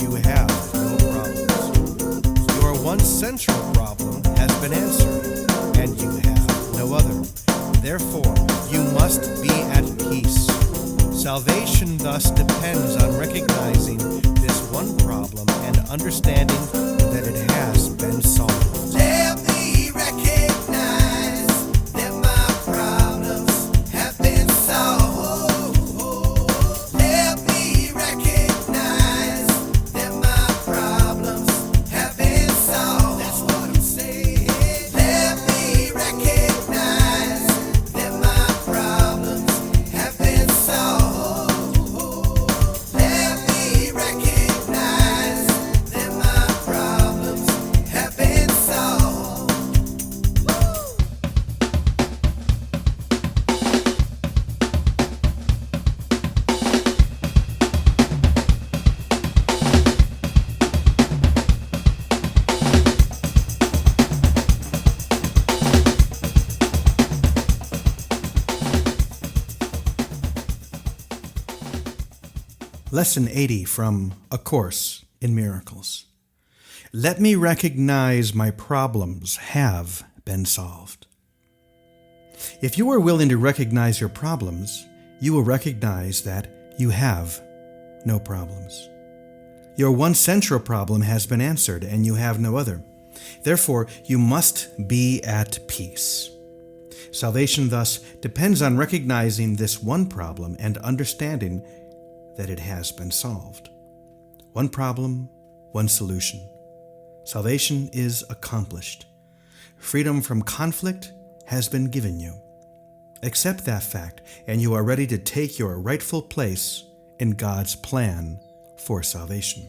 you have no problems. Your one central problem has been answered, and you have no other. Therefore, you must be at peace. Salvation thus depends on recognizing this one problem and understanding that it has been solved. Let me recognize that my problems have been solved. Let me recognize that my problems have been solved. That's what I'm saying. Let me recognize that my problems have been solved. Let me recognize that my problems have been solved. Lesson 80 from A Course in Miracles. Let me recognize my problems have been solved. If you are willing to recognize your problems, you will recognize that you have no problems. Your one central problem has been answered, and you have no other. Therefore, you must be at peace. Salvation thus depends on recognizing this one problem and understanding that it has been solved. One problem, one solution. Salvation is accomplished. Freedom from conflict has been given you. Accept that fact, and you are ready to take your rightful place in God's plan for salvation.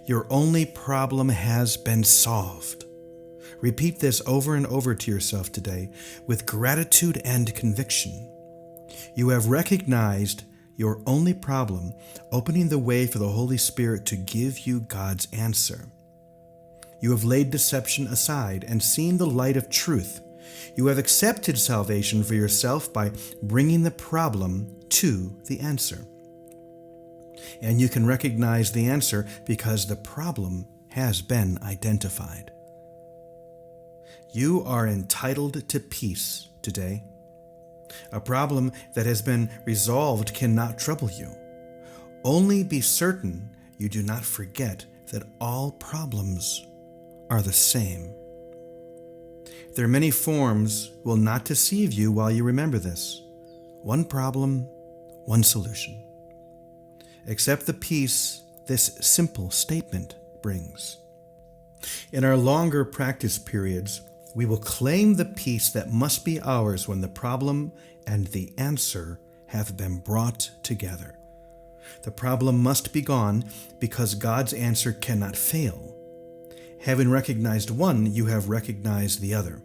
Your only problem has been solved. Repeat this over and over to yourself today with gratitude and conviction. You have recognized your only problem, opening the way for the Holy Spirit to give you God's answer. You have laid deception aside and seen the light of truth. You have accepted salvation for yourself by bringing the problem to the answer. And you can recognize the answer because the problem has been identified. You are entitled to peace today. A problem that has been resolved cannot trouble you. Only be certain you do not forget that all problems are the same. Their many forms will not deceive you while you remember this. One problem, one solution. Accept the peace this simple statement brings. In our longer practice periods, we will claim the peace that must be ours when the problem and the answer have been brought together. The problem must be gone because God's answer cannot fail. Having recognized one, you have recognized the other.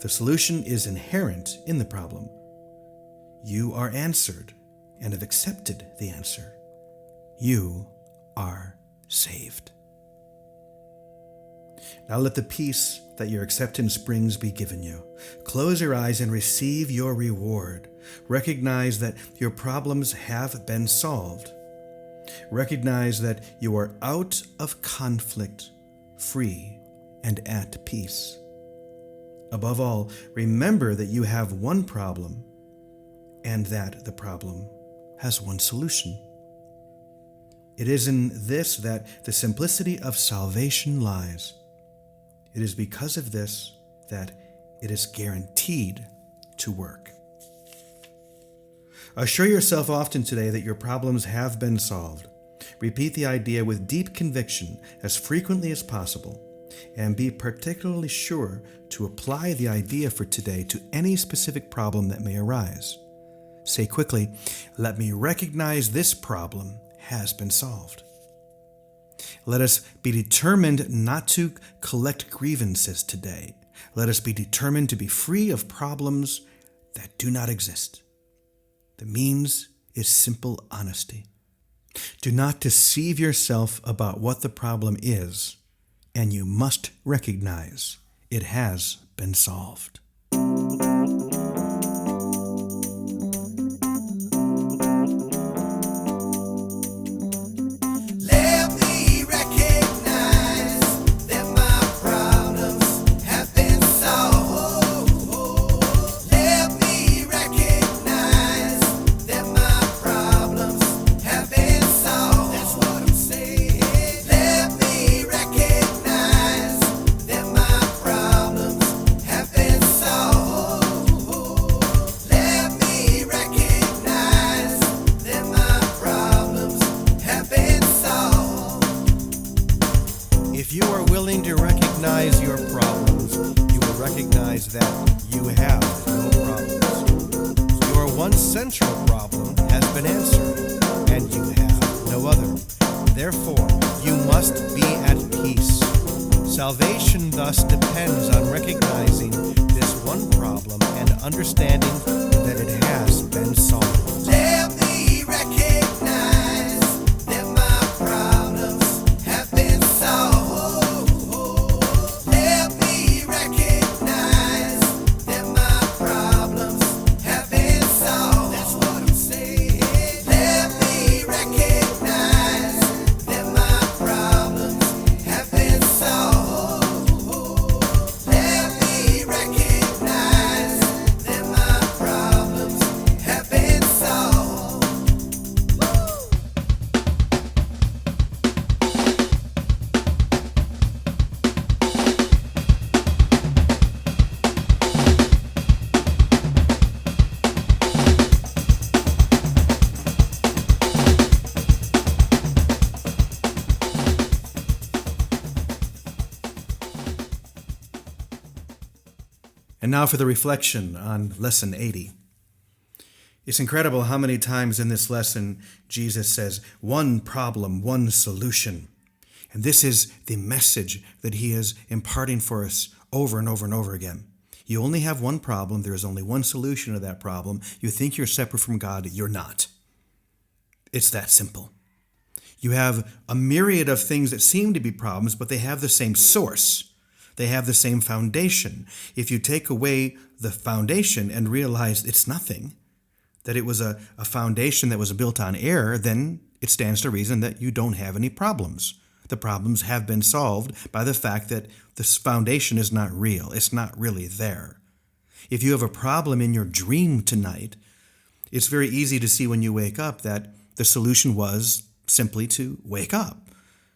The solution is inherent in the problem. You are answered and have accepted the answer. You are saved. Now let the peace that your acceptance brings be given you. Close your eyes and receive your reward. Recognize that your problems have been solved. Recognize that you are out of conflict, free, and at peace. Above all, remember that you have one problem and that the problem has one solution. It is in this that the simplicity of salvation lies. It is because of this that it is guaranteed to work. Assure yourself often today that your problems have been solved. Repeat the idea with deep conviction as frequently as possible, and be particularly sure to apply the idea for today to any specific problem that may arise. Say quickly, "Let me recognize this problem has been solved." Let us be determined not to collect grievances today. Let us be determined to be free of problems that do not exist. The means is simple honesty. Do not deceive yourself about what the problem is, and you must recognize it has been solved. Therefore, you must be at peace. Salvation thus depends on recognizing this one problem and understanding that it has been solved. Let me recognize that my problems have been solved. Let me recognize that my problems have been solved. That's what I'm saying. Let me recognize that my problems have been solved. Let me recognize that my problems have been solved. And now for the reflection on Lesson 80. It's incredible how many times in this lesson Jesus says, one problem, one solution. And this is the message that he is imparting for us over and over and over again. You only have one problem. There is only one solution to that problem. You think you're separate from God. You're not. It's that simple. You have a myriad of things that seem to be problems, but they have the same source. They have the same foundation. If you take away the foundation and realize it's nothing, that it was a foundation that was built on error, then it stands to reason that you don't have any problems. The problems have been solved by the fact that this foundation is not real. It's not really there. If you have a problem in your dream tonight, it's very easy to see when you wake up that the solution was simply to wake up,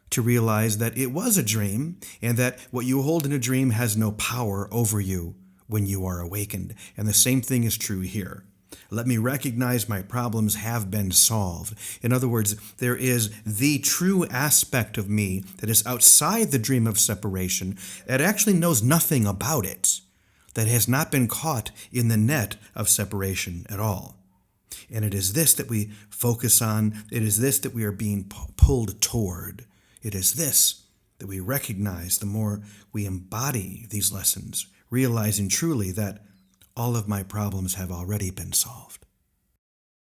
to realize that it was a dream and that what you hold in a dream has no power over you when you are awakened. And the same thing is true here. Let me recognize my problems have been solved. In other words, there is the true aspect of me that is outside the dream of separation, that actually knows nothing about it, that has not been caught in the net of separation at all. And it is this that we focus on. It is this that we are being pulled toward. It is this that we recognize the more we embody these lessons, realizing truly that all of my problems have already been solved.